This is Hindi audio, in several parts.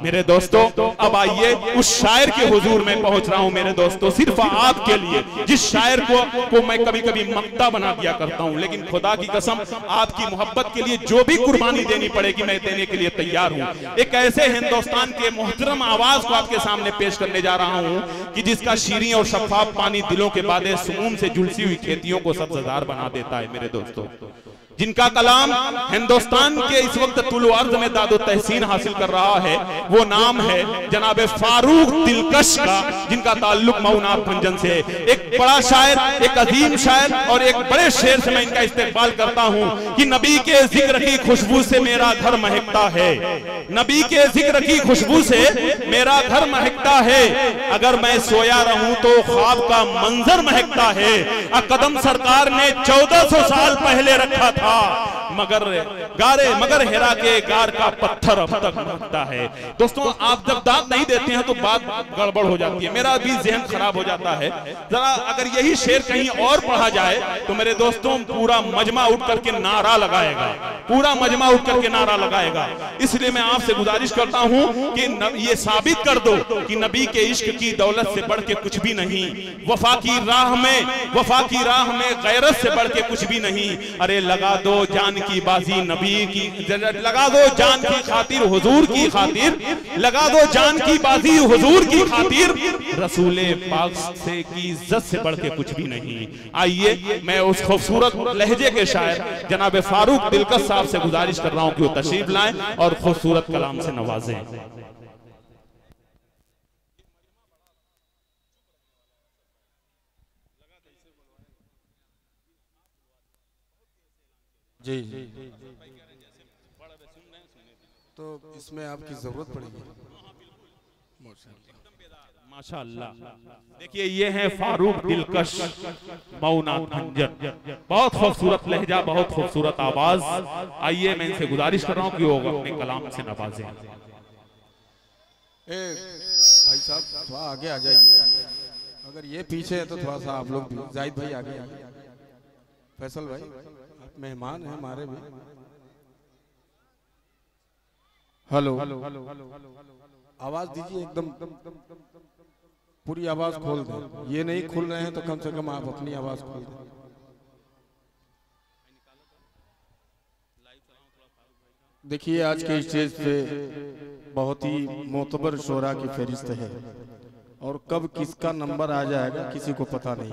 मेरे दोस्तों अब आइए उस शायर के हुजूर में पहुंच रहा हूं मेरे दोस्तों, सिर्फ आपके लिए, जिस शायर को मैं कभी कभी मक्ता बना दिया करता हूं, लेकिन खुदा की कसम आपकी मोहब्बत के लिए जो भी कुर्बानी देनी पड़ेगी मैं देने के लिए तैयार हूं। एक ऐसे हिंदुस्तान के मोहतरम आवाज को आपके सामने पेश करने जा रहा हूं कि जिसका शीरीं और शफाफ पानी दिलों के बादे सुकून से झुलसी हुई खेतियों को सब्ज़दार बना देता है मेरे दोस्तों, जिनका कलाम हिंदुस्तान के इस वक्त तुलु अर्ज में दादो तहसीन हासिल कर रहा है, वो नाम है जनाब फारूक दिलकश का, जिनका ताल्लुक मऊनात भंजन से है। एक बड़ा शायर, एक अजीम शायर और एक बड़े शेर से मैं इनका इस्तेकबाल करता हूं कि नबी के जिक्र की खुशबू से मेरा घर महकता है, नबी के जिक्र की खुशबू से मेरा घर महकता है, अगर मैं सोया रहूं तो ख्वाब का मंजर महकता है, कदम सरकार ने 1400 साल पहले रखा था, मगर हेरा के गार का पत्थर अब तक महकता है। दोस्तों आप जब दाद नहीं देते हैं तो बात गड़बड़ हो जाती है, मेरा भी जहन खराब हो जाता है। जरा अगर यही शेर कहीं और पढ़ा जाए तो मेरे दोस्तों पूरा मजमा उठ करके नारा लगाएगा, पूरा मजमा उठ करके नारा लगाएगा। इसलिए मैं आपसे गुजारिश करता हूं कि ये साबित कर दो कि नबी के इश्क की दौलत से बढ़ के कुछ भी नहीं, वफा की राह में गैरत से बढ़ के कुछ भी नहीं। अरे लगा दो जान की बाजी नबी की, लगा दो जान की खातिर हुजूर की खातिर, लगा दो जान की बाजी हुजूर की खातिर, रसूले पाक से की इज्जत से बढ़ के कुछ भी नहीं। आइए मैं उस खूबसूरत लहजे के शायर जनाब फारूक दिलकश साहब से गुजारिश कर रहा हूं कि वो तशरीफ लाएं और खूबसूरत कलाम से नवाजें। जी तो इसमें आपकी जरूरत पड़ेगी। माशाअल्लाह, देखिए ये है फारूक दिलकश मऊनात भंजन, बहुत खूबसूरत लहजा, बहुत खूबसूरत आवाज। आइए मैं इनसे गुजारिश कर रहा हूँ कि वो अपने कलाम से नवाजें। भाई साहब थोड़ा आगे आ जाइए, अगर ये पीछे है तो थोड़ा सा आप लोग भी। जाहिद भाई आगे, फैसल भाई मेहमान है हमारे भी। हेलो, आवाज दीजिए, एकदम पूरी आवाज खोल दें। ये नहीं खुल रहे हैं तो कम से कम आप अपनी आवाज खोल दें। देखिए आज के स्टेज पे बहुत ही मोतबर शोरा की फहरिस्त है और कब किसका नंबर आ जाएगा किसी को पता नहीं।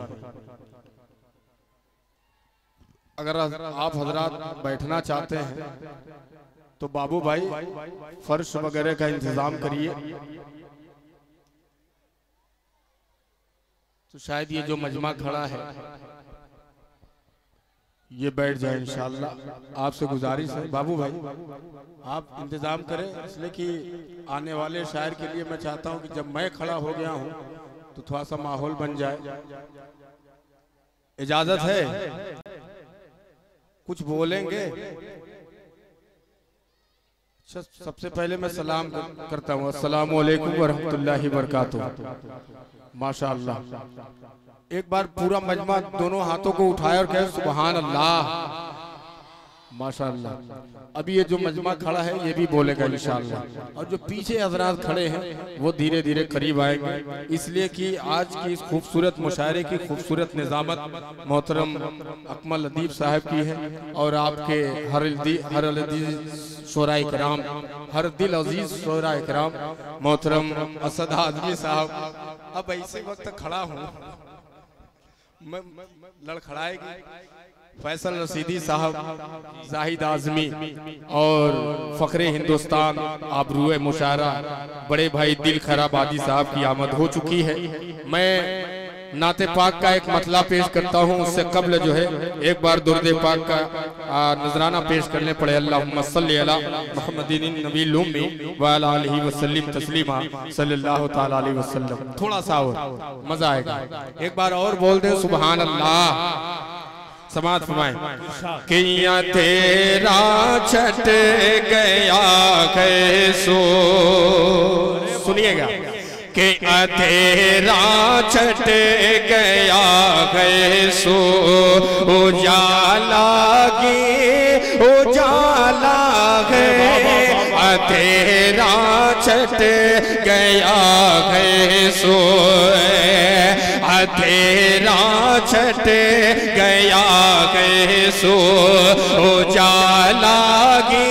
अगर आप हजरात बैठना चाहते हैं तो बाबू भाई फर्श वगैरह का इंतजाम करिए, तो शायद ये जो मजमा खड़ा है ये बैठ जाए इंशाअल्लाह। आपसे गुजारिश है बाबू भाई आप इंतजाम करें, इसलिए कि आने वाले शायर के लिए मैं चाहता हूं कि जब मैं खड़ा हो गया हूं तो थोड़ा सा माहौल बन जाए। इजाजत है? कुछ बोलेंगे? अच्छा, सबसे पहले मैं सलाम करता हूँ, अस्सलाम वालेकुम व रहमतुल्लाहि व बरकातुहू। माशाअल्लाह, एक बार पूरा मजमा दोनों हाथों को उठाए और कहे सुभान अल्लाह। माशाअल्लाह, अभी ये जो मजमा खड़ा है ये भी बोलेगा इंशाअल्लाह, और जो पीछे हजरात खड़े हैं वो धीरे धीरे करीब आएंगे, इसलिए कि आज की इस खूबसूरत मुशायरे की खूबसूरत निजामत मोहतरम अकमल अदीब साहब की है और आपके हर दिल अजीज शोरा इकराम मोहतरम असद आदमी साहब। अब इसी वक्त खड़ा हूँ, मैं लड़खड़ाएगी फैसल रशीदी साहब, जाहिद आजमी और फखरे हिंदुस्तान आबरूए मुशायरा बड़े भाई दिल खराबादी साहब की आमद हो चुकी है। मैं नाते पाक का एक मतला पेश करता हूँ, उससे कबल जो है एक बार दुर्दे पाक का नजराना पेश करने पड़े। अल्लाहुम्मा सल्ली अला मुहम्मदिन नबील उम्मी व अला आलिहि वसल्लम तस्लीमा सल्लल्लाहु तआला अलैहि वसल्लम। थोड़ा सा और मजा आएगा, एक बार और बोल दे सुभान अल्लाह। समाज फरमाए किया तेरा छट गया कैसो, सुनिएगा कि तेरा छट गया कैसो उजाला गे उजाला है अंधेरा छट गया है सोए, अंधेरा छट गया है सो, उजाला गे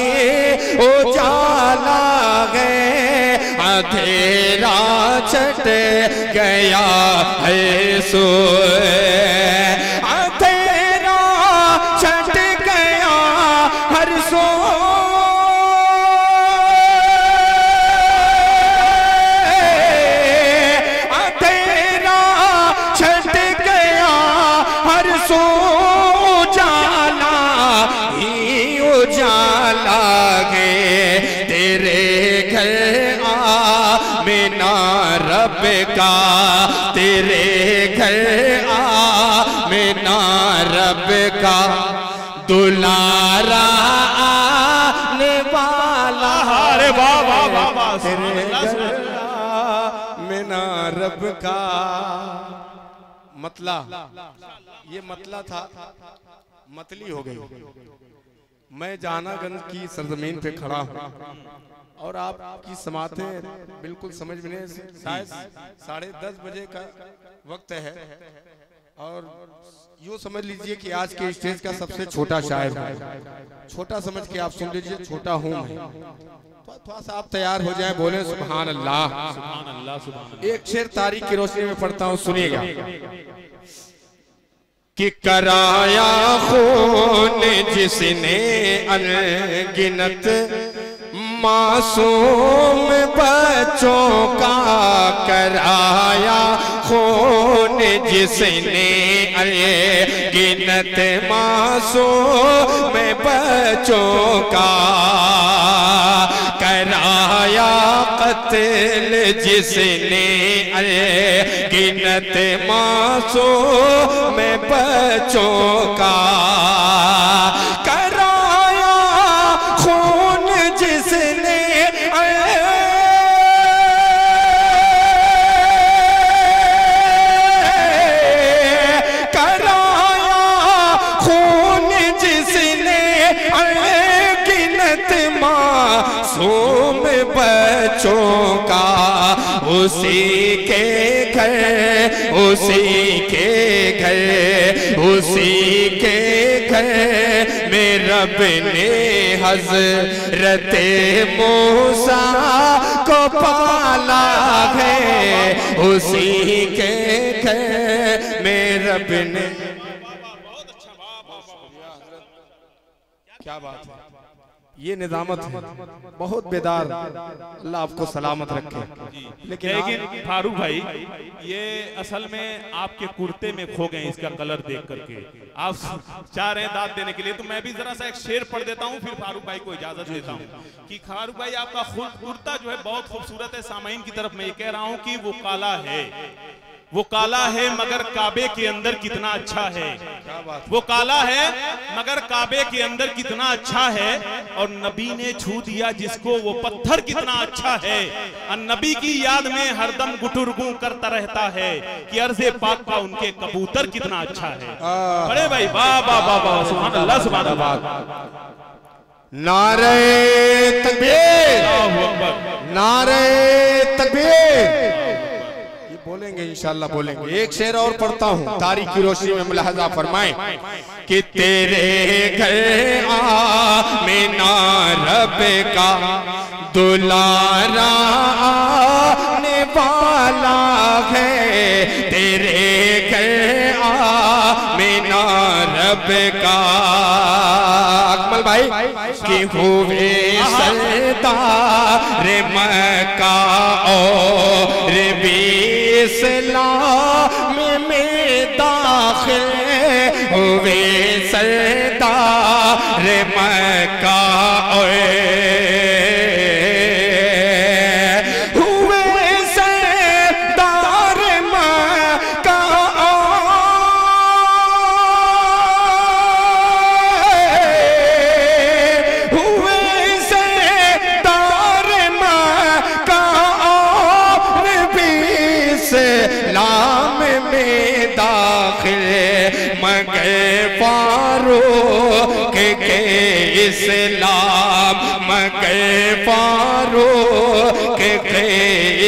अंधेरा छट गया है सो, अंधेरा छट गया हर सो, अंधेरा छट गया हर सो, उजाला ही उजाला गे तेरे घर आमिना रब का, तेरे घर आमिना रब का दुलारा आने वाला। अरे वाह वाह वाह वाह, तेरे घर आमिना रब का। मतला, ये मतला था, मतली हो गई। मैं जहानागंज की सरजमीन पे खड़ा हूँ और आपकी समातें बिल्कुल समझ में नहीं, शायद 10:30 बजे का वक्त है और यूँ समझ लीजिए कि आज के स्टेज का सबसे छोटा शायर है। छोटा समझ के आप सुन लीजिए, छोटा हूँ मैं। थोड़ा सा आप तैयार हो जाए, बोले सुभान अल्लाह। सुभान अल्लाह, सुभान अल्लाह। एक शेर तारीख की रोशनी में पढ़ता हूँ, सुनिएगा। कि कराया खून जिसने अनगिनत मासूम बच्चों का, कराया खून जिसने अनगिनत मासूम बच्चों का, कराया कत्ल जिसने अनगिनत मासूम बच्चों का, कराया खून जिसने कराया खून जिसने अनगिनत मासूम बच्चों का, उसी के घर, उसी के घर, उसी के घर में रब ने हज़रत मूसा को पाला है, उसी के घर में रब ने। क्या बात है, ये निजामत है, बहुत बेदार, अल्लाह आपको सलामत रखे। लेकिन फारूक भाई, ये असल में आपके कुर्ते में खो गए इसका कलर देख करके। आप चाह रहे हैं दाद देने के लिए, तो मैं भी जरा सा एक शेर पढ़ देता हूँ, फिर फारूक भाई को इजाजत देता हूँ। कि फारूक भाई आपका कुर्ता जो है बहुत खूबसूरत है। सामाइन की तरफ मैं ये कह रहा हूँ कि वो काला है, वो काला है मगर काबे के अंदर कितना अच्छा है। वो काला है मगर काबे के अंदर कितना अच्छा है, और नबी ने छू दिया जिसको वो पत्थर कितना अच्छा है। और नबी की याद में हरदम गुटुरगू करता रहता है कि अर्ज़े पाक का उनके कबूतर कितना अच्छा है। बड़े भाई वाह वाह वाह वाह, सुभान अल्लाह, सुभान अल्लाह। नारे तकबीर, नारे तकबीर, बोलेंगे इंशाल्लाह बोलेंगे। एक शेर और पढ़ता हूँ, तारीख की रोशनी में मुलाहजा फरमाएं कि तेरे घर आमिना रब का दुलारा आने वाला है, तेरे घर आमिना रब का। अकमल भाई कि हुए सरदार मक्का और इस्लाम में दाखिल हुए सरदार मक्का, हुए सरदार मक्का, हुए सरदार मक्का इस्लाम में दाखिल, मगर फारूक के इस्लाम, मगर फारूक के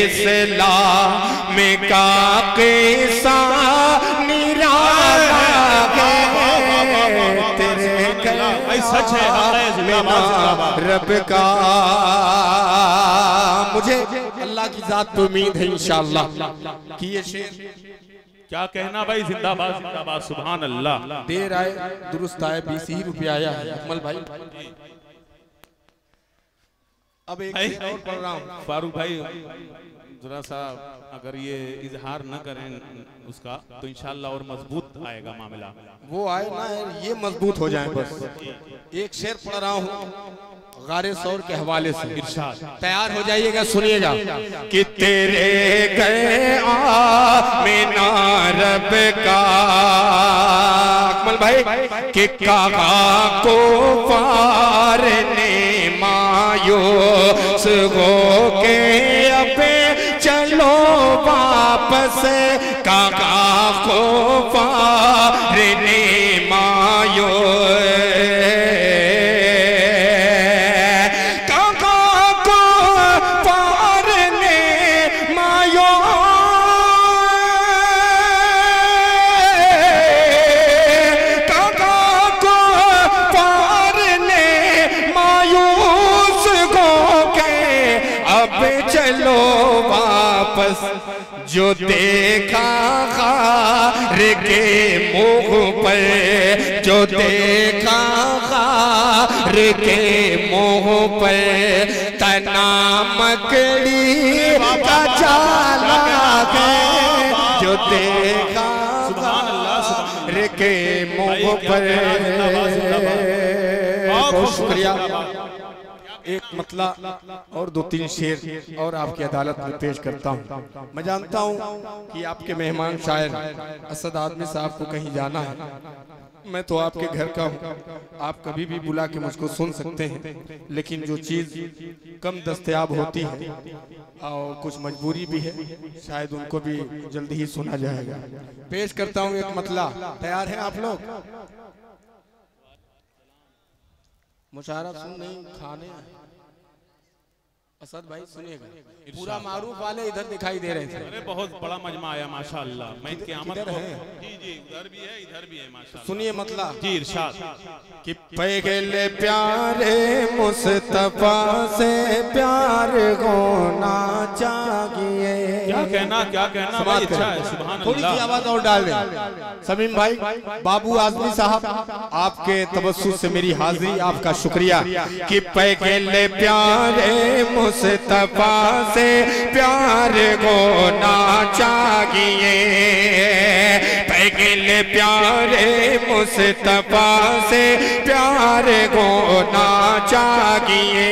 इस्लाम का किस्सा निराला है तेरे सच है रब का। मुझे अल्लाह की जात पे उम्मीद है इंशाअल्लाह कि ये शेर क्या कहना भाई, जिंदाबाद जिंदाबाद, सुभान अल्लाह। देर आए दुरुस्त आए, 20 ही रुपया आया है अकमल भाई। अब एक शेर और पढ़ रहा हूँ। फारूक भाई जरा सा अगर ये इजहार न करें उसका तो इंशाअल्लाह और मजबूत आएगा मामला। वो आए ना ये मजबूत हो जाए बस। एक शेर पढ़ रहा हूँ गारे सौर के हवाले से, इरशाद। तैयार हो जाइएगा, सुनिएगा। कि तेरे गए आमिना रब का अकमल भाई कि काका को पार ने मायूस हो के अब चलो वापस काका को पार ने मायूस जो देखा खार के मुंह पर, जो देखा खार के मुंह पर तना मकड़ी का जाला है। जो देखा खार के मुंह पर। बहुत शुक्रिया। एक मतला और 2-3 शेर और आपकी अदालत में पेश करता हूँ। मैं जानता हूँ कि आपके मेहमान शायर असद आदमी साहब को कहीं जाना है, मैं तो आपके घर का हूँ, आप कभी भी बुला के मुझको सुन सकते हैं। लेकिन जो चीज़ कम दस्तयाब होती है और कुछ मजबूरी भी है, शायद उनको भी जल्दी ही सुना जाएगा। पेश करता हूँ एक मतला। तैयार हैं आप लोग? मुशारफ सुन नहीं खाने असद भाई सुनिएगा। पूरा मारूफ वाले इधर दिखाई दे रहे थे। अरे बहुत बड़ा मजमा आया माशाअल्लाह। मैं इनके आमद को जी जी उधर भी है इधर भी है माशाअल्लाह। सुनिए मतलब जी इरशाद कि पहले प्यारे मुस्तफा से प्यार होना चाहिए। क्या कहना भाई, अच्छा है सुभान अल्लाह। थोड़ी सी आवाज और डाल दें। समीम भाई, बाबू आजमी साहब, आपके तवज्जुह से मेरी हाजिरी, आपका शुक्रिया। कि पहले प्यारे मुस्तफा से प्यार होना चाहिए। पहले प्यारे मुस्तफा से प्यार होना चाहिए।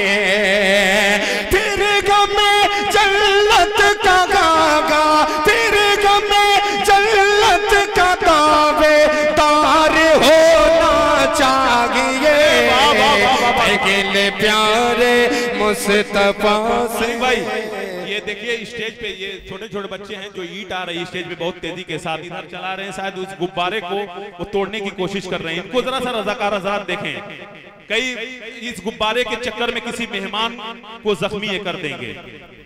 फिर गमे जन्नत का गागा, फिर गमे जन्नत का दावेदार होना चाहिए। पहले प्यारे मुस्तफा से। भाई ये देखिए स्टेज पे ये छोटे छोटे बच्चे हैं जो ईंट आ रही है स्टेज पे बहुत तेजी के साथ इधर चला रहे हैं, शायद उस गुब्बारे को वो तोड़ने की कोशिश कर रहे हैं। इनको जरा सा रजाकार हज़रात देखें, कई इस गुब्बारे के चक्कर में किसी मेहमान को जख्मी कर देंगे।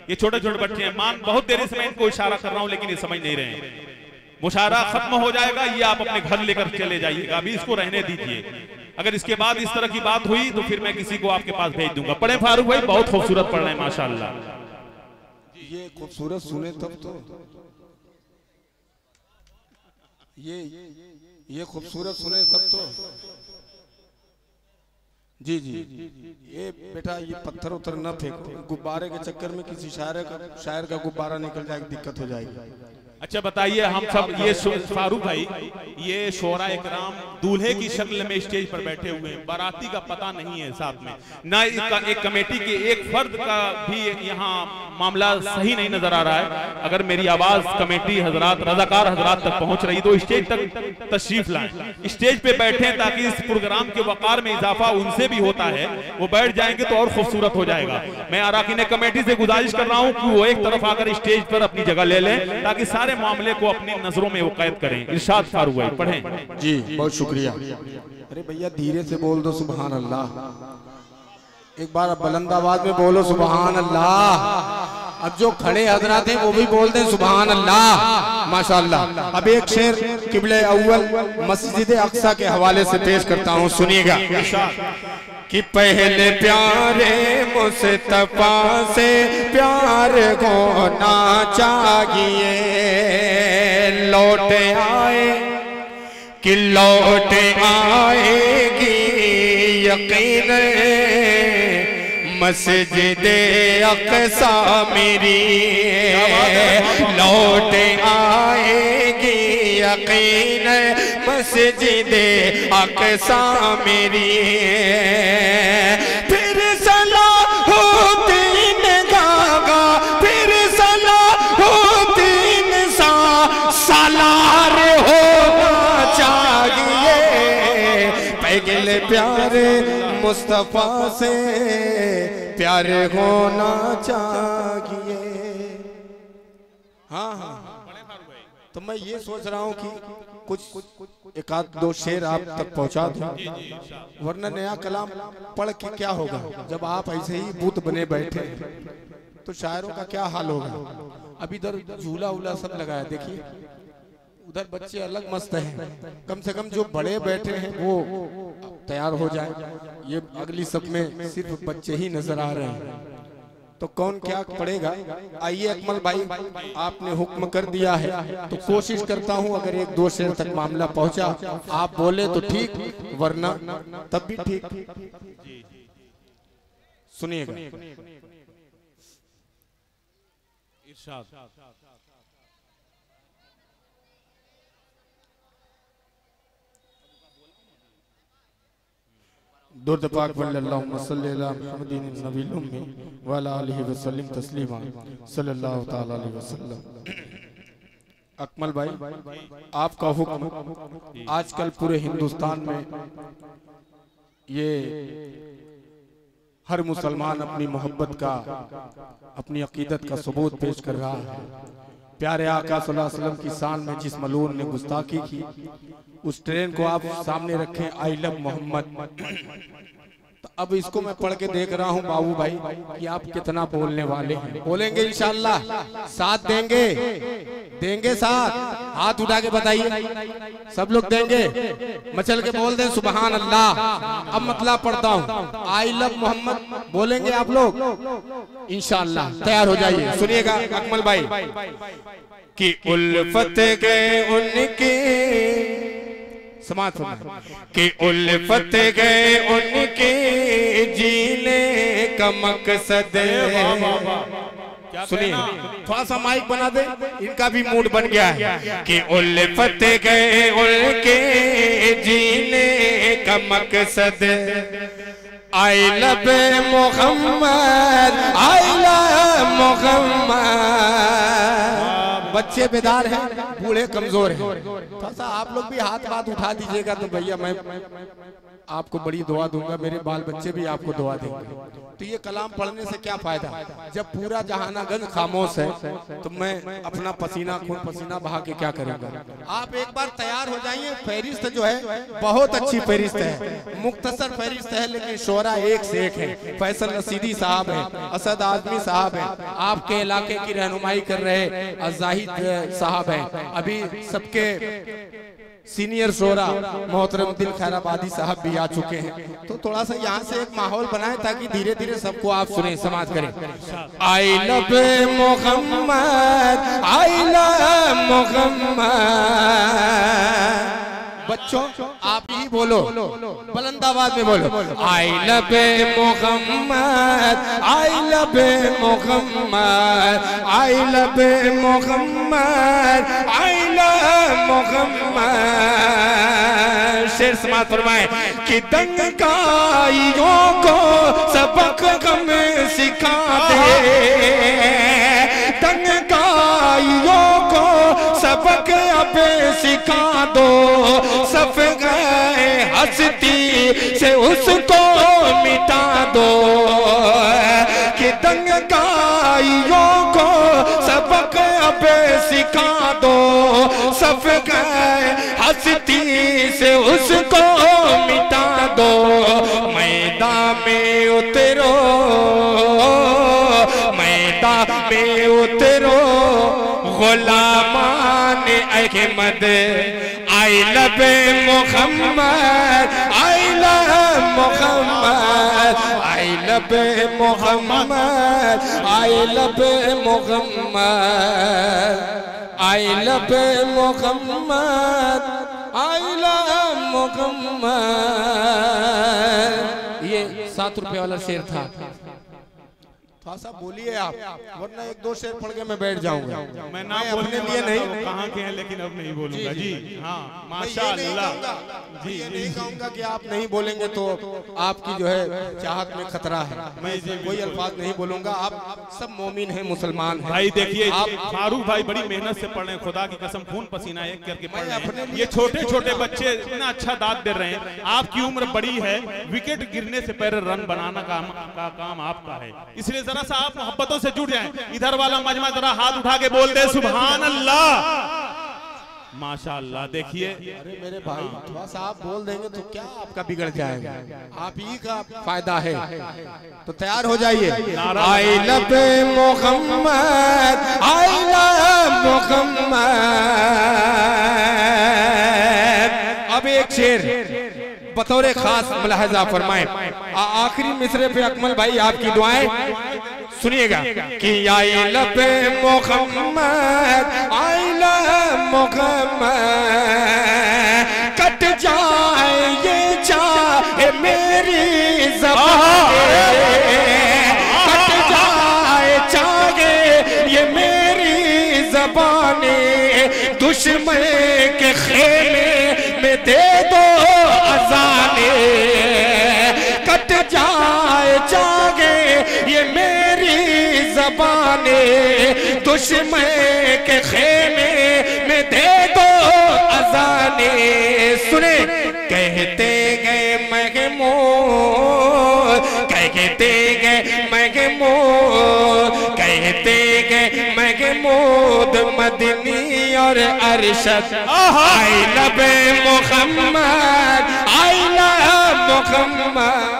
ये छोटे छोटे बच्चे हैं। मान बहुत देरी से मैं इनको इशारा कर रहा हूँ लेकिन ये समझ नहीं रहे हैं। मुशारा खत्म हो जाएगा, ये आप अपने घर लेकर चले जाइएगा, अभी इसको रहने दीजिए। अगर इसके बाद इस तरह की बात हुई तो फिर मैं किसी को आपके पास भेज दूंगा। पढ़े फारूक भाई, बहुत खूबसूरत पढ़ रहे हैं माशाअल्लाह। ये खूबसूरत सुने तब तो ये खूबसूरत सुने तब तो। जी जी ये बेटा ये पत्थर उतर न फेंको, गुब्बारे के चक्कर में किसी शायर का गुब्बारा निकल जाएगी, दिक्कत हो जाएगी। अच्छा बताइए, हम सब ये फारूक भाई ये शोरा इकराम दूल्हे की शक्ल में स्टेज पर बैठे हुए हैं, बाराती का पता नहीं है साथ में, ना एक कमेटी के एक फर्द का भी यहाँ मामला सही नहीं नजर आ रहा है। अगर मेरी आवाज कमेटी हजरात, रजाकार हजरात तक पहुंच रही तो स्टेज तक तशरीफ लाएं, स्टेज पे बैठे ताकि इस प्रोग्राम के वकार में इजाफा उनसे भी होता है, वो बैठ जाएंगे तो और खूबसूरत हो जाएगा। मैं अराकीन कमेटी से गुजारिश कर रहा हूँ कि वो एक तरफ आकर स्टेज पर अपनी जगह ले लें ताकि सारे मामले को अपनी नजरों में वो कैद करें। इरशाद फारूक भाई पढ़ें। जी बहुत शुक्रिया। अरे भैया धीरे से बोल दो, सुभान अल्लाह। एक बार बुलंद आवाज में बोलो सुभान अल्लाह। अब जो खड़े हजरात हैं वो भी बोल दें सुभान अल्लाह माशाअल्लाह। अब एक शेर किबले अव्वल मस्जिद अक्सा के हवाले से पेश करता हूँ, सुनिएगा कि पहले प्यारे मुस्तफा से प्यार होना चाहिए, लौट आए कि लौट आएगी यकीन मस्जिद अक्सा मेरी, लौट आएगी यकीन मस्जिद अक्सा मेरी। फिर सलाहुद्दीन गागा, फिर सलाहुद्दीन सा सालार होना चाहिए, पहले प्यारे मुस्तफा से प्यार होना चाहिए। हाँ हाँ, तो मैं ये सोच रहा हूँ कि कुछ एक आध दो शेर आप तक पहुँचा दूं, वरना नया कलाम पढ़ के क्या होगा। जब आप ऐसे ही बूत बने बैठे तो शायरों का क्या हाल होगा। अभी इधर झूला उला सब लगाया, देखिए उधर बच्चे अलग मस्त हैं, कम से कम जो बड़े बैठे हैं वो तैयार हो जाए। ये अगली सब में सिर्फ बच्चे ही नजर आ रहे हैं, तो कौन क्या पढ़ेगा। आइए अकमल भाई, आपने हुक्म कर दिया है तो कोशिश करता हूं अगर एक दो शेर तक मामला पहुंचा, आप बोले तो ठीक, वरना तब भी ठीक। सुनिएगा इरशाद। दुर्द पाक वल्लल्लाहु सल्ली अला मुहम्मदिन नबील उम्मी व अला आलिहि वसल्लम तस्लीमा सल्लल्लाहु तआला अलैहि वसल्लम। अकमल भाई, आपका हुक्म आजकल पूरे हिंदुस्तान में ये हर मुसलमान अपनी मोहब्बत का, अपनी अकीदत का सबूत पेश कर रहा है। प्यारे आका सल्लल्लाहु अलैहि वसल्लम की शान में जिस मलून ने गुस्ताखी की, उस ट्रेन को आप सामने रखें, आई लव मोहम्मद। तो अब इसको मैं पढ़ के देख रहा हूँ बाबू भाई कि आप कितना बोलने वाले हैं। बोलेंगे इंशाअल्लाह, साथ देंगे, देंगे साथ, हाथ उठा के बताइए, सब लोग देंगे, मचल के बोल दें सुभान अल्लाह। अब मतलब पढ़ता हूँ, आई लव मोहम्मद बोलेंगे आप लोग इंशाअल्लाह। तैयार हो जाइए, सुनिएगा अकमल भाई कि उल्फत गए उनके समाज कि उल्फत गए उनके जीने का मकसद। सुनिए, थोड़ा सा माइक बना दे, इनका भी मूड बन गया है कि उल्फत गए उनके जीने का मकसद। I love Mohammad, I love Mohammad. बच्चे बेदार हैं, बूढ़े कमजोर हैं, थोड़ा सा आप लोग भी हाथ बात उठा दीजिएगा तो भैया मैं आपको बड़ी दुआ दूंगा, मेरे बाल बच्चे भी आपको दुआ देंगे। तो ये कलाम पढ़ने से क्या फायदा, जब पूरा जहानागंज खामोश है तो मैं अपना पसीना खून पसीना बहा के क्या करूंगा। आप एक बार तैयार हो जाइए। फहरिस्त जो है बहुत अच्छी फहरिस्त है, मुख्तसर फहरिस्त है, लेकिन शोरा एक से एक है। फैसल रशीदी साहब है, असद आजमी साहब है, आपके इलाके की रहनुमाई कर रहे जाहिद साहब हैं, अभी सबके सीनियर शोरा मोहतरम दिल खैराबादी साहब भी आ चुके हैं। तो थोड़ा सा यहाँ से एक माहौल बनाएं ताकि धीरे धीरे सबको आप सुने, समाज करें। I love Mohammad, I love Mohammad. बच्चों आप ही बोलो, बुलंद आवाज में बोलो, I love Mohammad, I love Mohammad, I love Mohammad, I love Mohammad. शेर समाज फरमाए कि दंगाइयों को सबक हम सिखा दे, दंगाइयों को सबक अब सिखा दो, सफ गए हस्ती से उसको मिटा दो। कि दंगाइयों को सबक अब सिखा दो, सफ गए हस्ती से उसको मिटा दो, मैदान में उतरो, मैदान में उतरो, गुलामान Ahmad, I love Mohammad, I love Mohammad, I love Mohammad, I love Mohammad, I love Mohammad, I love Mohammad. ये 7 रुपए वाला शेर था। थोड़ा सा बोलिए आप, वरना 1-2 शेर पढ़ के मैं बैठ जाऊंगा। मैं ना बोलने लिए नहीं, कहाँ के हैं, लेकिन अब नहीं बोलूंगा जी। हाँ माशाअल्लाह जी, ये नहीं कहूंगा कि आप नहीं बोलेंगे तो आपकी जो है चाहत में खतरा है। मैं कोई अल्फाज नहीं बोलूंगा। आप सब मोमिन हैं, मुसलमान हैं। भाई देखिए, आप फारूक भाई बड़ी मेहनत से पढ़ रहे हैं, खुदा की कसम खून पसीना एक करके पढ़ रहे हैं। ये छोटे छोटे बच्चे इतना अच्छा दाद दे रहे हैं। आपकी उम्र बड़ी है, विकेट गिरने से पहले रन बनाना का काम आपका है, इसलिए जरा सा आप मोहब्बतों से जुड़ जाएं। इधर वाला मजमा जरा हाथ उठा के बोल दे सुभान अल्लाह, माशाअल्लाह। देखिए, अरे मेरे भाई थोड़ा सा आप बोल देंगे तो क्या आपका बिगड़ जाएगा, आप ही का फायदा है। तो तैयार हो जाइए। I love Mohammad, I love Mohammad. अब एक शेर बतौर खास मुलाहजा फरमाएं। आखिरी मिसरे पे अकमल भाई आपकी दुआएं सुनिएगा कि I love Mohammad, I love Mohammad, कट जाए ये चाहे मेरी ज़बान, कट जाए चाहे ये मेरी ज़बान, दुश्मन के खेमे में दे दो अज़ाने, कट जाए चाहे ये मेरी ज़बाने, दुश्मन के खेमे में दे दो अज़ाने। सुने कहते गए महमूद, कहते गए महमूद, कहते गए महमूद मदनी और Arshad, I love Mohammad, I love Mohammad.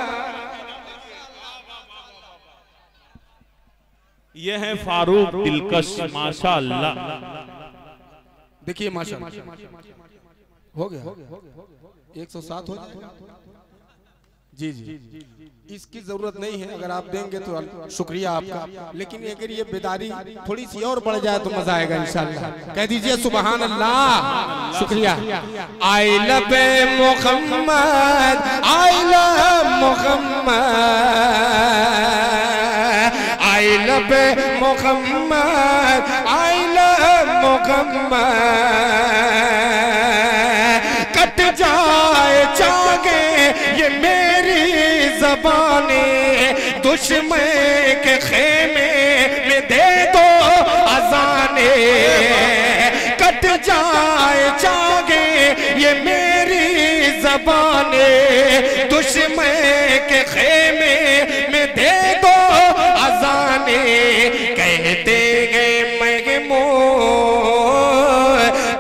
ये है फारूक दिलकश, माशाअल्लाह। देखिए माशाअल्लाह हो गया 107 हो जाएगा। जी जी, इसकी जरूरत नहीं है, अगर आप देंगे तो शुक्रिया आपका, लेकिन अगर ये बेदारी थोड़ी सी और बढ़ जाए तो मजा आएगा इंशाल्लाह। कह दीजिए सुभान अल्लाह, शुक्रिया। I love Mohammad, I love Mohammad, I love Mohammad, I love Mohammad, कट जाए चाहे ये मेरी ज़बाने, दुश्मन के खेमे में दे दो अज़ाने, कट जाए चाहे ये मेरी ज़बाने, दुश्मन के खेमे में दे दो अज़ाने। कहते गए महमूद,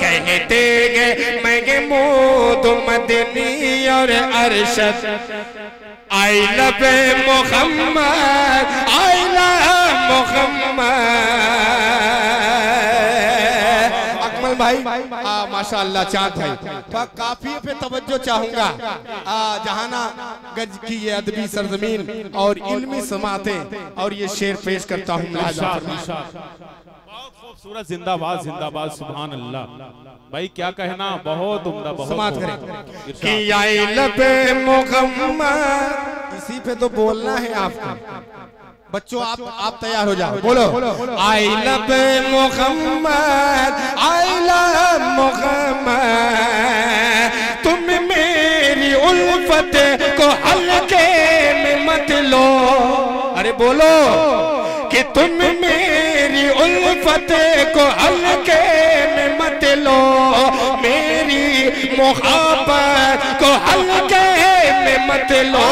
कहते गए महमूद मदनी और Arshad, I love Mohammad, I love Mohammad. Akmal भाई माशाअल्लाह, चाँद भाई तो काफिये पे तवज्जो चाहूंगा। जहाना गज की ये अदबी सरजमीन और इल्मी समातें और ये शेर पेश करता हूँ। बहुत खूबसूरत, जिंदाबाद जिंदाबाद, सुभान अल्लाह। भाई क्या कहना, बहुत उम्दा, बहुत समात करें कि आई लव मोहम्मद। इसी पे तो बोलना है आपको। बच्चों आप तैयार हो जाओ, बोलो I love Mohammad, I love Mohammad. तुम मेरी उल्फत को हल्के में मत लो, अरे बोलो कि तुम मेरी उल्फत को हल्के में मत लो, मेरी मोहब्बत को हल्के में मत लो,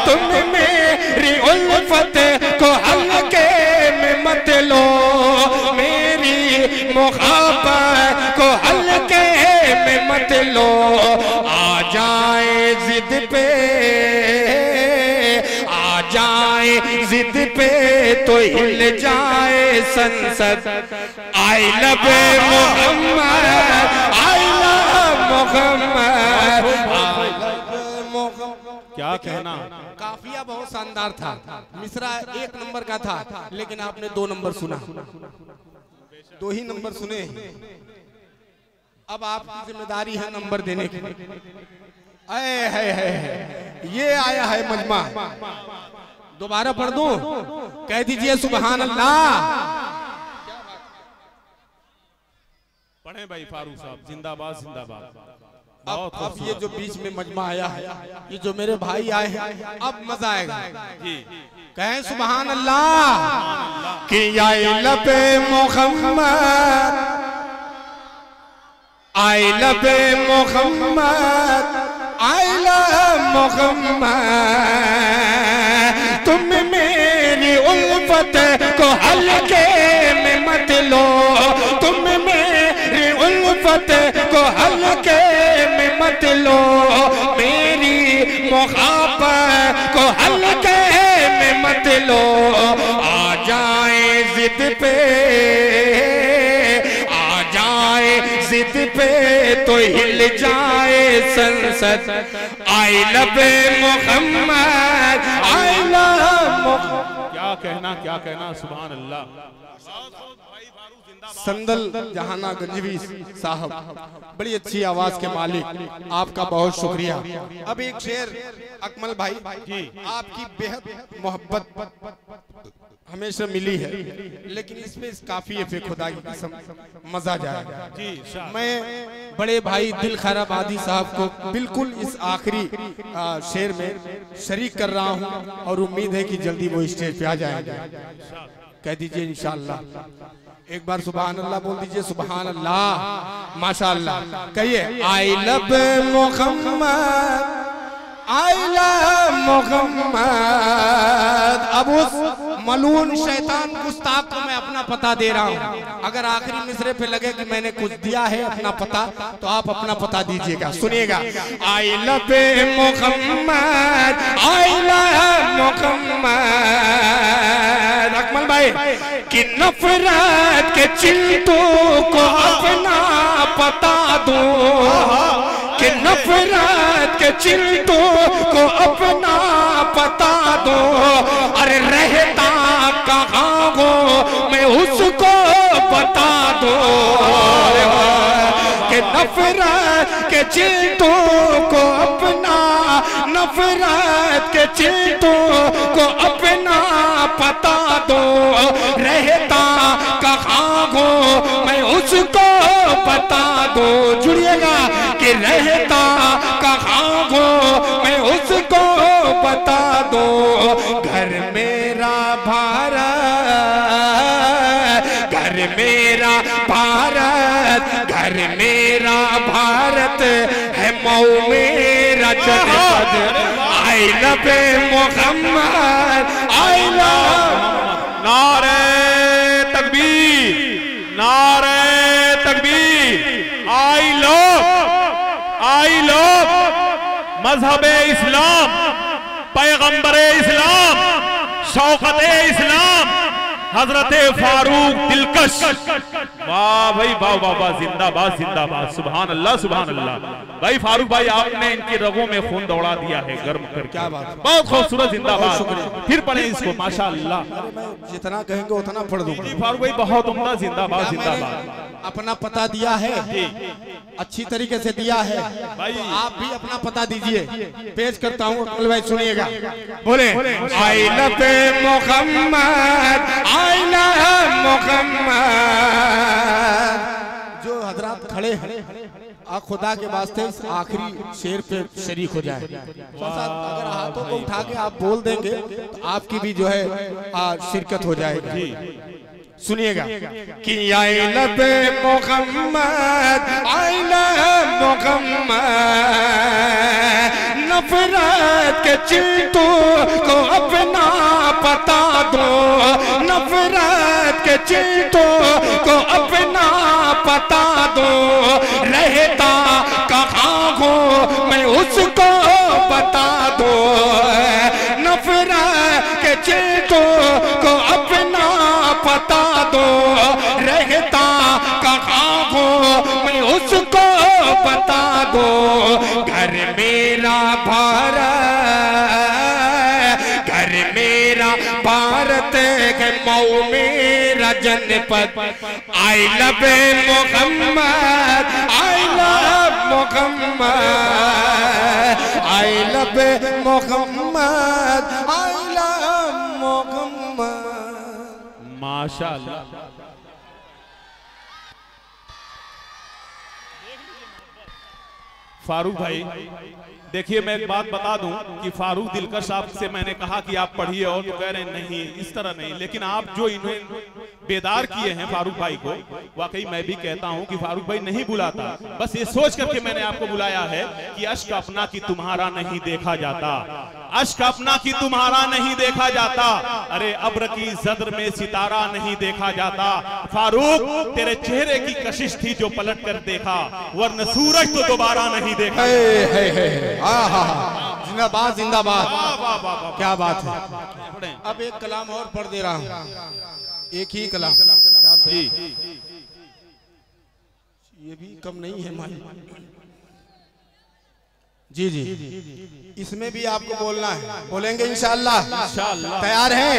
तुम मेरी उल्फत को हल्के में मत लो, मेरी मोहब्बत को हल्के में मत लो। आ जा जिद पे, आ जाए जिद पे तो हिल जाए संसद। I love Mohammad, I love Mohammad. क्या कहना, काफिया बहुत शानदार था, मिसरा 1 नंबर का था, लेकिन आपने 2 नंबर सुना, 2 ही नंबर सुने। अब आपकी जिम्मेदारी है नंबर देने की। ये आया है मजमा, दोबारा पढ़ दूं? कह दीजिए सुभान अल्लाह। पढ़े भाई फारूक साहब, जिंदाबाद जिंदाबाद। अब ये जो बीच में मजमा आया है, ये जो मेरे भाई आए हैं, अब मजा आएगा जी। कहें सुभान अल्लाह कि या लबे मोहम्मद, आई लबे मोहम्मद, आई लव मोहम्मद। तुम मेरी उल्फत को हल्के में मत लो, तुम मेरी उल्फत को हल्के में मत लो, मेरी मोहब्बत को हल्के में मत लो। आ जाए जिद पे, आ जाए जिद पे तो हिल जाए संसद। I love Mohammad, I love Mohammad. क्या कहना सुभान अल्लाह। संदल जहाना गंजवी साहब, बड़ी अच्छी आवाज के मालिक, आपका बहुत शुक्रिया। अब एक शेर अकमल भाई, आपकी बेहद मोहब्बत हमेशा मिली है, लेकिन इसमें इस काफिये पे खुदा की कसम मजा जाएगा। मैं बड़े भाई दिल खैराबादी साहब को बिल्कुल इस आखिरी शेर में शरीक कर रहा हूं, और उम्मीद है कि जल्दी वो स्टेज पे आ जाएंगे। कह दीजिए इंशाअल्लाह। एक बार सुभान अल्लाह बोल दीजिए, सुभान अल्लाह, माशाअल्लाह। कहिए I love Mohammad, I love Mohammad. अब उस मलून शैतान गुस्ताख को मैं अपना पता दे रहा हूँ। अगर आखिरी मिसरे पे लगे कि मैंने कुछ दिया है अपना पता, तो आप अपना पता दीजिएगा। सुनिएगा, I love Mohammad, I love Mohammad. Akmal भाई कि नफरत के चिंतों को अपना पता दो, कि नफरत के चिंतों को अपना पता दो। अरे रहता कहाँ हो मैं उसको बता दो, कि नफरत के चिंतों को अपना, नफरत के चिंतों को अपना पता दो। रहता कहाँ हो मैं उसको बता दो। जुड़िएगा कि रहता कहाँ हो मैं उसको बता दो। घर मेरा भारत, घर मेरा भारत, घर मेरा भारत है मऊ मेरा जनपद। I love Mohammad, I love. नारे तकबीर, नारे तकबीर। आई लो मजहबे इस्लाम, पैगंबरे इस्लाम, शौकते इस्लाम, हजरते फारूक दिलकश। वाह भाई वाह वाह वाह, जिंदाबाद जिंदाबाद, सुभान अल्लाह सुभान अल्लाह। भाई फारूक भाई, आपने इनकी रगों में खून दौड़ा दिया है गर्म कर। क्या बात, बहुत खूबसूरत, जिंदाबाद। फिर पढ़े इसको, माशाअल्लाह। जितना कहेंगे उतना पढ़ दूंगा। फारूक भाई बहुत उम्दा, जिंदाबाद जिंदाबाद। अपना पता दिया है, अच्छी तरीके से दिया है भाई, तो आप भी अपना पता दीजिए। पेश करता हूँ अकमल भाई, सुनिएगा। बोले I love Mohammad, I love Mohammad. जो हजरात खड़े हैं, खुदा के वास्ते इस आखिरी शेर पे शरीक हो जाए। अगर हाथों को उठा के आप बोल देंगे तो आपकी भी जो है शिरकत हो जाएगी। सुनिएगा कि I love Mohammad, I love Mohammad. नफरत के चिंतों को अपना पता दो, नफरत के चिंतों को अपना पता दो। रहता कहाँ हो मैं उसको दो, नफरत के चेतों को अपना पता दो, रहता कहाँ हो मैं उसको बता दो। घर मेरा भारत, घर मेरा भारत है मऊ मेरा जनपद। I love Mohammad, I love Mohammad, I love Mohammad, I love Mohammad. माशाअल्लाह। फारूक भाई देखिए, मैं एक बात बता दूं कि फारूक दिलकश साहब से मैंने कहा कि आप पढ़िए और तो कह रहे हैं नहीं, इस तरह नहीं, लेकिन आप जो इन्हें बेदार किए हैं फारूक भाई को, वाकई मैं भी कहता हूं कि फारूक भाई नहीं बुलाता, बस ये सोच करके मैंने आपको बुलाया है कि अश्क अपना की तुम्हारा नहीं देखा जाता, अश्क अपना की तुम्हारा नहीं देखा जाता, अरे अब्र की जद्र में सितारा नहीं देखा जाता। फारूक तेरे चेहरे की कशिश थी जो पलट कर देखा, वरना सूरज तो दोबारा नहीं देखा। जिंदाबाद जिंदाबाद, क्या बात है। अब एक कलाम और पढ़ दे रहा हूँ, एक ही कलाम जी, ये भी कम नहीं है माई जी जी, इसमें भी आपको बोलना है, बोलेंगे इंशाअल्लाह। तैयार हैं?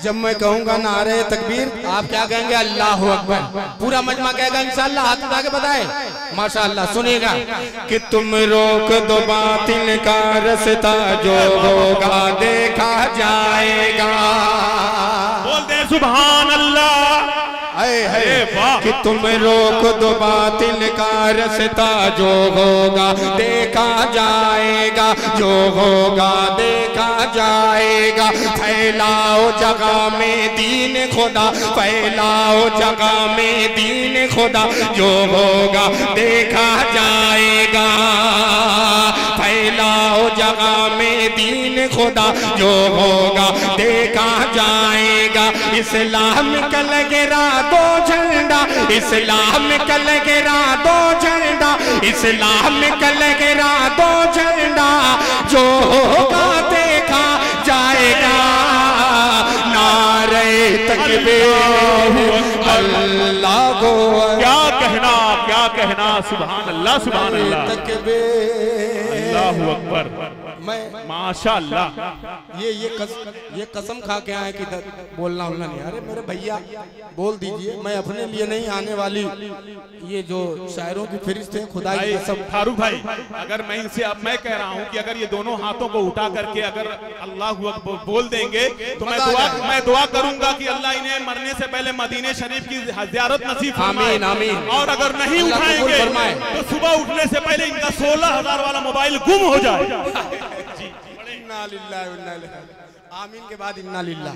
जब मैं कहूंगा नारे तकबीर, आप क्या कहेंगे? अल्लाहु अकबर। पूरा मजमा कहेगा इंशाअल्लाह, हाथ उठा के बताए माशाअल्लाह। सुनिएगा कि तुम रोक दो बातिल का रास्ता, जो होगा देखा जाएगा। बोल दे सुभान अल्लाह। कि तुम रोक दो बातिल का रास्ता, जो होगा देखा जाएगा, जो होगा देखा जाएगा। फैलाओ जगह में दीन खुदा, फैलाओ जगह में दीन खुदा, जो होगा देखा जाएगा। फैलाओ जगह में दीन खुदा, जो होगा देखा जाएगा। इस्लाम का लगेरा दो झंडा, इस्लाम का लगेरा दो झंडा, इस्लाम का लगेरा दो झंडा, जो होगा देखा जाएगा। नारे तकबीर, अल्लाह को क्या कहना, क्या कहना, सुभान अल्लाह, सुभान अल्लाह, अल्लाहु अकबर, माशाअल्लाह। ये कसम खा के आए कि बोलना उलना नहीं। अरे मेरे भैया बोल दीजिए, मैं अपने लिए नहीं, आने वाली ये जो शायरों की फहरिस्त है खुदा की कसम। फारूक भाई अगर मैं इनसे, अब मैं कह रहा हूँ कि अगर ये दोनों हाथों को उठा करके अगर अल्लाहु अकबर बोल देंगे तो मैं दुआ करूंगा कि अल्लाह इन्हें मरने से पहले मदीने शरीफ की ज़ियारत नसीब फरमाए। आमीन आमीन। और अगर नहीं उठाएंगे तो सुबह उठने से पहले इनका 16,000 वाला मोबाइल गुम हो जाए। आमीन के बाद इन्ना लिल्लाह।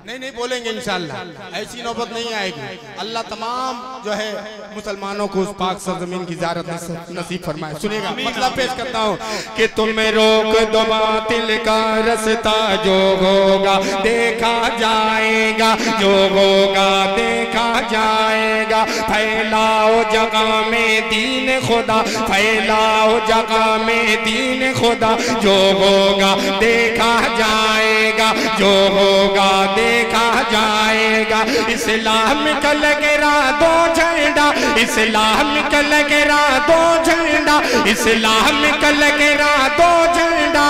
नहीं नहीं बोलेंगे इंशाअल्लाह, ऐसी नौबत नहीं आएगी। अल्लाह तमाम जो है मुसलमानों को उस पाक सरजमीन की ज़ियारत नसीब फरमाए। सुनिएगा मतलब पेश करता हूँ कि तुम रोक दो बातिल का रास्ता, जो होगा देखा जाएगा, जो होगा देखा जाएगा। फैलाओ जगह में दीन खुदा, फैलाओ जगह में दीन खुदा, जो होगा देखा जाएगा, जो होगा देखा जाएगा। इस्लाम का लगेरा दो झंडा, इस्लाम का लगेरा दो झंडा, इस्लाम का लगेरा दो झंडा,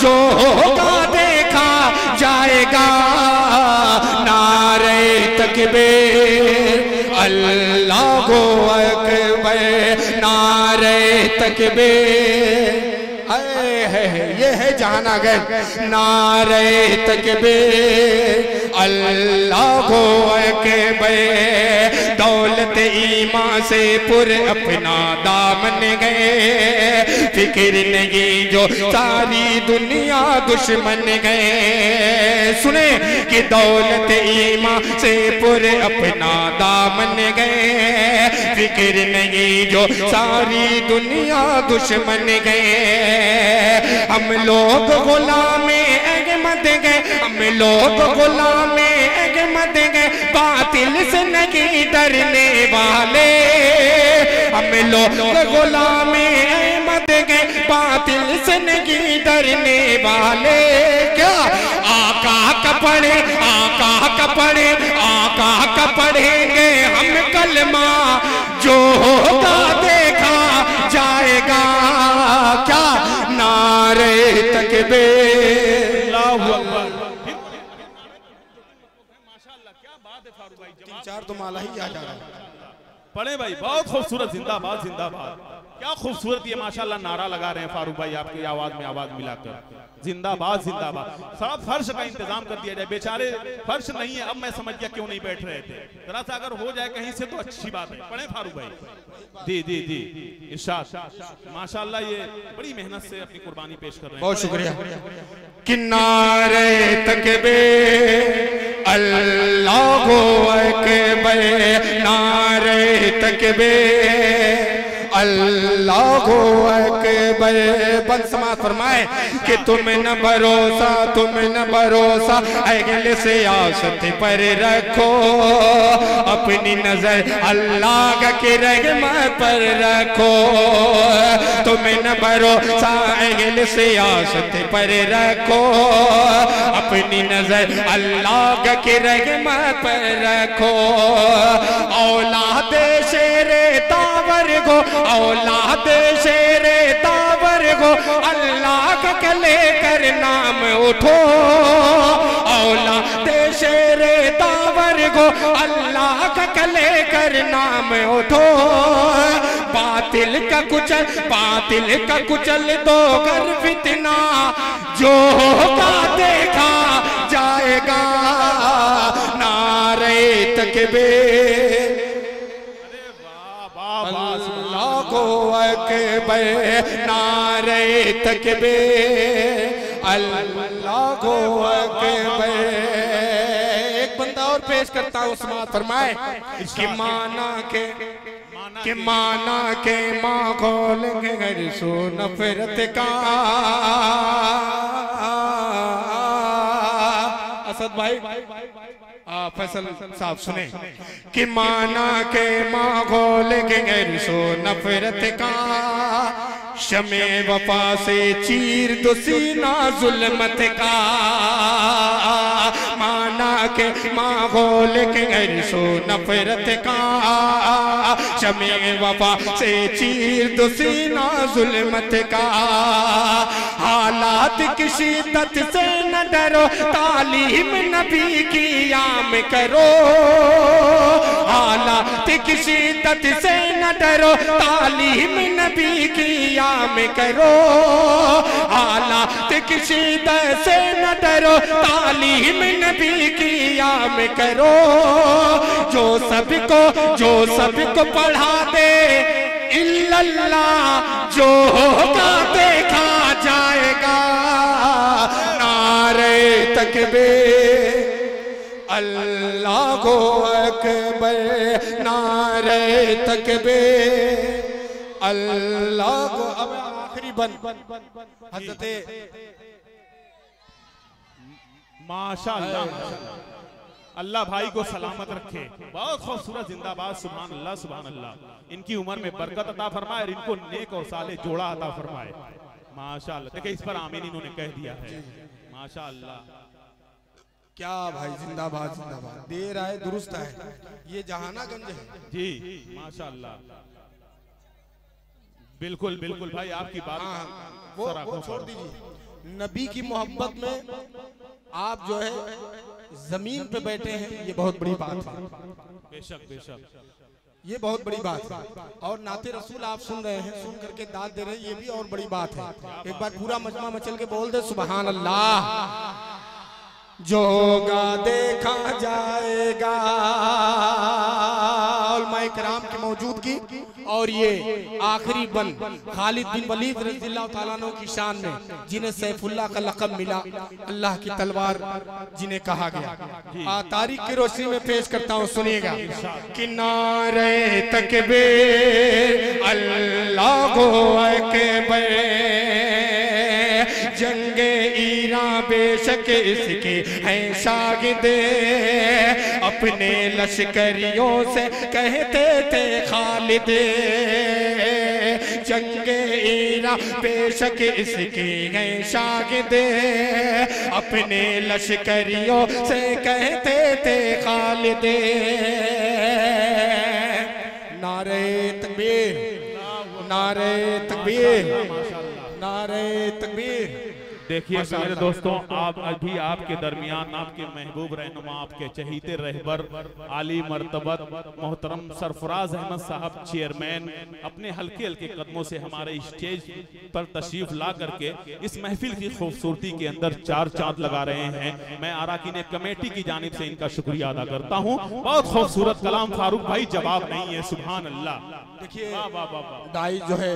जो होगा देखा जाएगा। नारे तकबीर, अल्लाहु अकबर, नारे तकबीर। ये है जहानागर। नारे तकबीर, अल्लाहु अकबर। दौलत ईमान से पुर अपना दामन गए, फिक्र नहीं जो सारी दुनिया दुश्मन गए। सुने कि दौलत ईमान से पुर अपना दामन गए, फिक्र नहीं जो सारी दुनिया दुश्मन गए। हम लोग गुलामे अहमद गए, हम लोग गुलामे अहमद गए, बातिल से नहीं डरने वाले। हम लोग गुलामे अहमद गए, बातिल से नहीं डरने वाले क्या आका का पढ़े, आका का पढ़े, आका का पढ़ेंगे हम कलमा, जो होगा देखा जाएगा। क्या नारे तकबीर, अल्लाहू अकबर। माशाअल्लाह, क्या बात है फारूक भाई, 3-4 तो माला ही आ जा रहा है। पढ़े भाई, बहुत खूबसूरत, जिंदाबाद जिंदाबाद, क्या खूबसूरत ये माशाल्लाह नारा लगा रहे हैं फारूक भाई, आपकी आवाज में आवाज मिलाकर, जिंदाबाद जिंदाबाद। सारा फर्श का इंतजाम कर दिया जाए, बेचारे फर्श नहीं है, अब मैं समझ गया क्यों नहीं बैठ रहे थे, जरा सा अगर हो जाए कहीं से तो अच्छी बात है। पढ़े फारूक भाई, जी जी जी, इरशाद। माशाल्लाह ये बड़ी मेहनत से अपनी कुर्बानी पेश कर रहे हैं, बहुत शुक्रिया। किनारे तकबीर, अल्लाहू अकबर, नारे तकबीर, अल्लाहू अकबर। बंद समाज फरमाए कि तुम न भरोसा, तुम न भरोसा अगले से आसत पर रखो, अपनी नजर अल्लाह के रहमत पर रखो। तुम न भरोसा अगले से आसत पर रखो, अपनी नजर अल्लाह के रहमत पर रखो। औलाद शेरे तावर गो, औलाद शेरे तावर गो, अल्लाह का लेकर नाम उठो। औलाद शेरे तावर गो, अल्लाह का लेकर नाम उठो। बातिल का कुचल दो कर फितना, जो होगा देखा जाएगा। नारे तकबीर, अल्लाहू अकबर, नारे तकबीर, अल्लाहू अकबर। एक बंदा और पेश करता हूँ, समाअत फरमाए कि माना के माहौल के घर सो नफरत का। असद भाई, फैसल साहब सुने कि माना के माहौल के घर सो नफरत का, शमे वफा से चीर दो सीना जुल्मत का। माना के माहौल के घर सो नफरत का, शमे वफा से चीर दो सीना जुल्मत का। हालात की शिद्दत से न डरो, तालीम नबी की आम करो। हालात की शिद्दत से न डरो, तालीम नबी की आम करो। हालात की शिद्दत से न डरो, तालीम नबी की आम करो। जो सबको पढ़ा दे इल्लल्लाह, जो होगा देखा जाएगा। नारे तकबीर, अल्लाहू अकबर, नारे तकबीर, अल्लाहू। अब आखिरी बंद हज़रते माशाअल्लाह, अल्लाह भाई को सलामत रखे, बहुत खूबसूरत, जिंदाबाद, सुभान अल्लाह सुभान अल्लाह। इनकी उम्र में बरकत अता फरमाए और इनको नेक और साले जोड़ा अता फरमाए। माशाअल्लाह, देखिए इस पर आमीन इन्होंने कह दिया है। माशाअल्लाह, क्या भाई, जिंदाबाद जिंदाबाद। देर आए दुरुस्त है, ये जहानागंज है जी। माशाअल्लाह, बिल्कुल बिल्कुल भाई, आपकी बात वो छोड़ दीजिए। नबी की मोहब्बत में आप जो है जमीन पे बैठे हैं, ये बहुत बड़ी बात है। बेशक बेशक, ये बहुत बड़ी बात है। और नाते रसूल आप सुन रहे हैं, सुन करके दाद दे रहे हैं, ये भी और बड़ी बात है। एक बार पूरा मजमा मचल के बोल दे सुभान अल्लाह। जो होगा देखा जाएगा। उलमाए किराम की मौजूदगी और ये आखिरी बंद खालिद बिन वलीद रज़ियल्लाहु ताला अन्हु की शान में, जिन्हें सैफुल्लाह का लक़ब मिला, अल्लाह की तलवार जिन्हें कहा गया। तारीख की रोशनी में पेश करता हूँ, सुनिएगा कि नारे तकबीर, अल्लाहू अकबर, जंगे ईरान बेशक इसके हैं शागिदे, अपने लश्करियों से कहते थे खालिद, जंगे ईरा बेशक इसकी है शागिदे, अपने लश्करियों से कहते थे खालिदे। नारे तकबीर, नारे तकबीर, नारे तकबीर। देखिए मेरे दोस्तों, आप अभी आपके दरमियान आपके महबूब रहनुमा, आपके चहीते रहबर आली मर्तबत मोहतरम सरफराज अहमद साहब चेयरमैन अपने हल्के हल्के कदमों से हमारे स्टेज पर तशरीफ ला करके इस महफिल की खूबसूरती के अंदर चार चांद लगा रहे हैं। मैं अराकीन कमेटी की जानिब से इनका शुक्रिया अदा करता हूँ। बहुत खूबसूरत कलाम फारूक भाई, जवाब नहीं है। सुभान अल्लाह। देखिए दाई जो है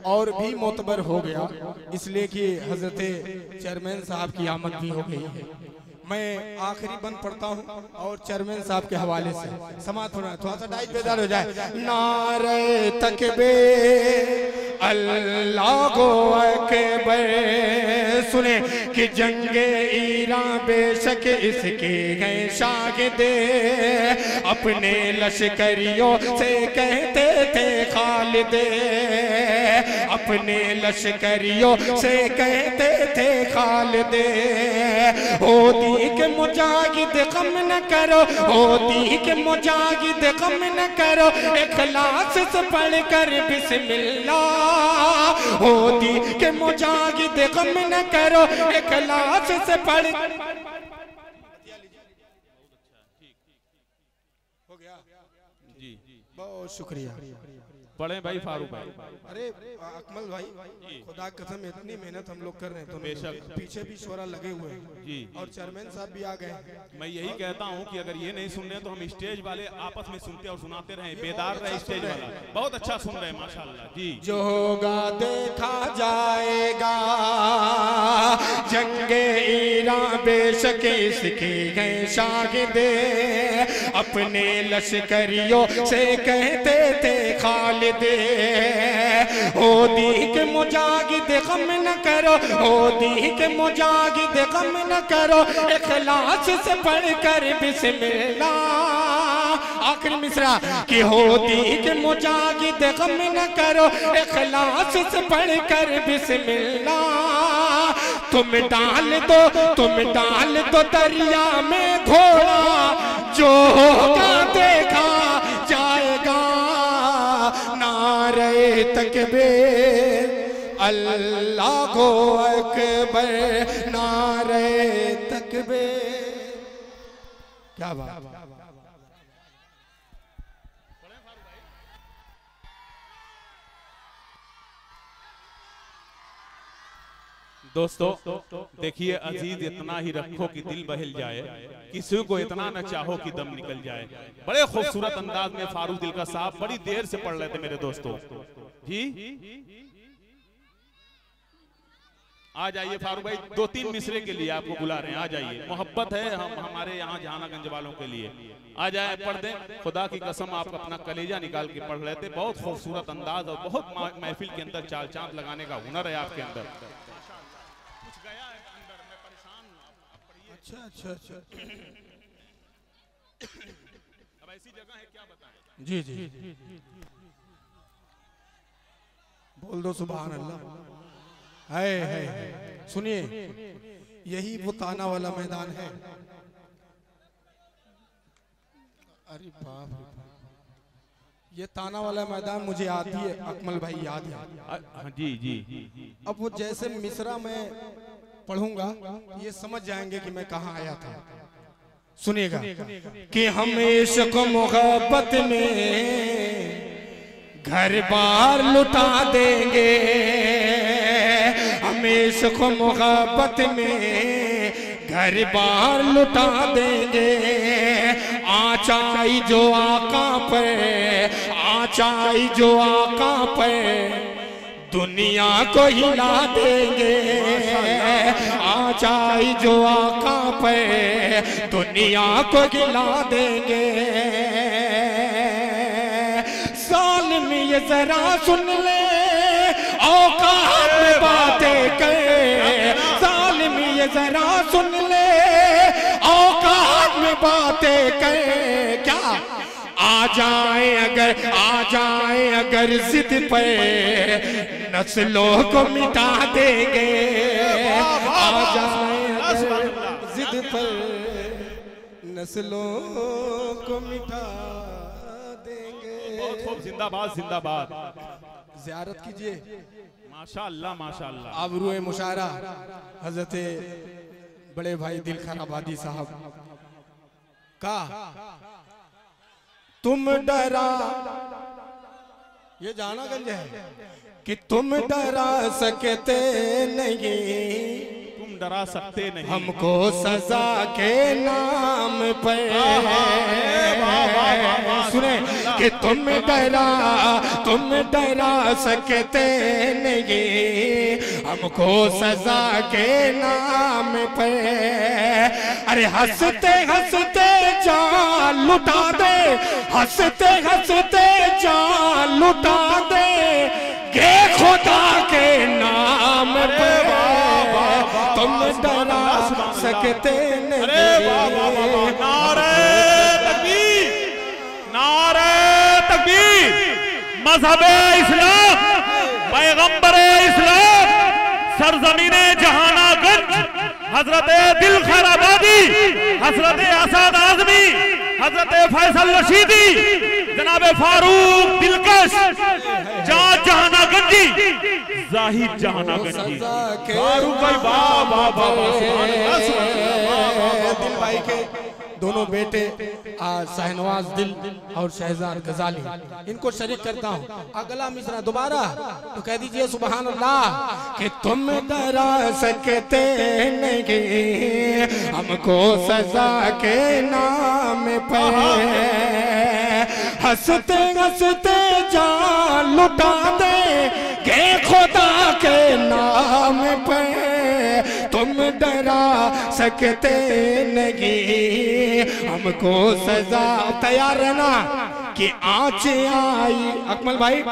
और भी मोतबर हो गया, इसलिए कि हजरत चेयरमैन साहब की आमद भी हो गई है। मैं आखिरी बंद पढ़ता हूँ और चेयरमैन साहब के हवाले से समाप्त होना, थोड़ा सा डाइट बेदार हो जाए। नारे तकबीर अल्लाहु अकबर, सुने कि जंगे ईरा बेशक इसके गए शागिदे, अपने लश्करियों से कहते थे खालिदे, अपने लश्करियों से कहते थे खालिदे। होती के मुजाहिद गम न करो, होती के मुजाहिद गम न करो, इखलास से पढ़ कर बिस्मिल्लाह, होती के मुजाहिद गम न करो, इखलास से पढ़। हो गया जी, बहुत शुक्रिया। पढ़े भाई फारूक भाई। अरे अकमल भाई, खुदा कसम इतनी मेहनत हम लोग कर रहे हैं तो बेशक पीछे भी शोरा लगे हुए हैं जी, और चेयरमैन साहब भी आ गए। मैं यही कहता हूं कि अगर ये नहीं सुन रहे तो हम स्टेज वाले आपस में सुनते और सुनाते रहे, बेदार रहे स्टेज वाला। बहुत अच्छा सुन रहे हैं माशाल्लाह जी। जो होगा देखा जाएगा, जंगे ईरा बेशक इसके गए शागिदे, अपने लश्करियों से कहते थे खालिदे। होदी के मुजाहिद गम न करो, होदी के मुजाहिद गम न करो, इखलास से पढ़ कर बिस्मिल्लाह। आखिरी मिसरा कि होदी के मुजाहिद गम न करो, इखलास से पढ़ कर बिस्मिल्लाह। तुम डाल दो दरिया में घोड़ा, जो होगा देखा जाएगा। नारे तकबीर अल्लाहु अकबर, नारे तकबीर। क्या बात। दोस्तों देखिए, अजीज इतना ही रखो कि दिल बहल जाए, किसी को इतना न चाहो कि दम निकल जाए। बड़े खूबसूरत अंदाज में फारूक दिलका साहब बड़ी देर से पढ़ रहे थे मेरे दोस्तों जी। आ जाइए फारूक भाई, 2-3 मिसरे के लिए आपको बुला रहे हैं, आ जाइए। मोहब्बत है हम हमारे यहाँ जहानागंज वालों के लिए, आ जाए पढ़ दें। खुदा की कसम आप अपना कलेजा निकाल के पढ़ रहे थे। बहुत खूबसूरत अंदाज और बहुत महफिल के अंदर चाल चांद लगाने का हुनर है आपके अंदर। अच्छा अच्छा अच्छा, अब ऐसी जगह है क्या बताएं। जी जी बोल दो सुभान अल्लाह। है सुनिए, यही वो ताना वाला मैदान है। अरे बाप रे, ये ताना वाला मैदान मुझे याद है, अकमल भाई याद है जी जी। अब वो जैसे मिसरा में पढ़ूंगा ये समझ जाएंगे कि मैं कहाँ आया था। सुनिएगा कि हम इश्क मोहब्बत में घर बार लुटा देंगे, हम इश्क मोहब्बत में घर बार लुटा देंगे। आचाई जो आका पर, आचाई जो आका पर दुनिया को हिला देंगे। आचाई जो आका पे दुनिया को हिला देंगे। सालिम ये जरा सुन ले, औकात में बातें कर। सालिम ये जरा सुन ले, औकात में बातें कर। क्या आ जाए अगर जिद पे नस्लों को मिटा देंगे। आ जाए अगर जिद पर नस्लों को मिटा देंगे। बहुत खूब, जिंदाबाद जिंदाबाद। ज़ियारत कीजिए। माशाअल्लाह माशाअल्लाह। आबरूए मुशारा हजरत बड़े भाई दिलखर आबादी साहब का तुम डरा, ये जाना गंज है कि तुम डरा सकते नहीं, तुम डरा सकते नहीं हमको सजा के नाम पे। सुने कि तुम डरा सकते नहीं, हमको सजा के नाम पे। अरे हंसते हंसते जान लुटा दे, हंसते हंसते जान लुटा दे के खुदा के नाम पे। तुम डरा सकते नहीं। नारे तकबीर, नारे तकबीर। मज़हबे इस्लाम, पैगंबरे इस्लाम, सरजमीने जहानागंज, हजरत दिलखर आबादी, हजरत असद आज़मी, हजरत फैसल रशीदी, जनाब फारूक दिलकश, जहानागंजी, जाहिद जहानागंजी। फारूक भाई वाह वाह वाह। दिल भाई के दोनों बेटे शाहनवाज दिल और शहजाद गजाली, इनको शरीक करता हूँ। अगला मिसरा दोबारा तो कह दीजिए सुभान अल्लाह कि तुम डरा सकते नहीं, हमको सजा के नाम पे। हंसते हंसते जान लुटा दे के खुदा के नाम पे। तुम डरा सकते नहीं, हमको सजा। तैयार रहना कि आँच आई, अकमल भाई,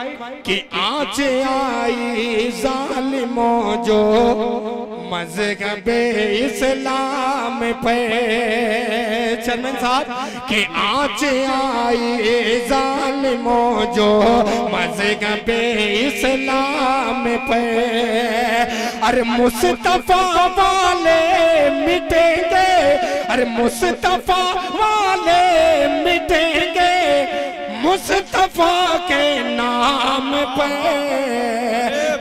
कि आँच आई जालिमों जो मज़हबे इस्लाम पे। चंदन साहब कि आँच आई जालिमों जो मज़हबे इस्लाम पे। अरे मुस्तफा वाले मिटेंगे, अरे मुस्तफा वाले मिटेंगे, मुस्तफा के नाम पे।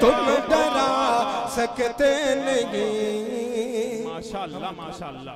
तुम डरा सकते नहीं। माशाअल्लाह माशाअल्लाह।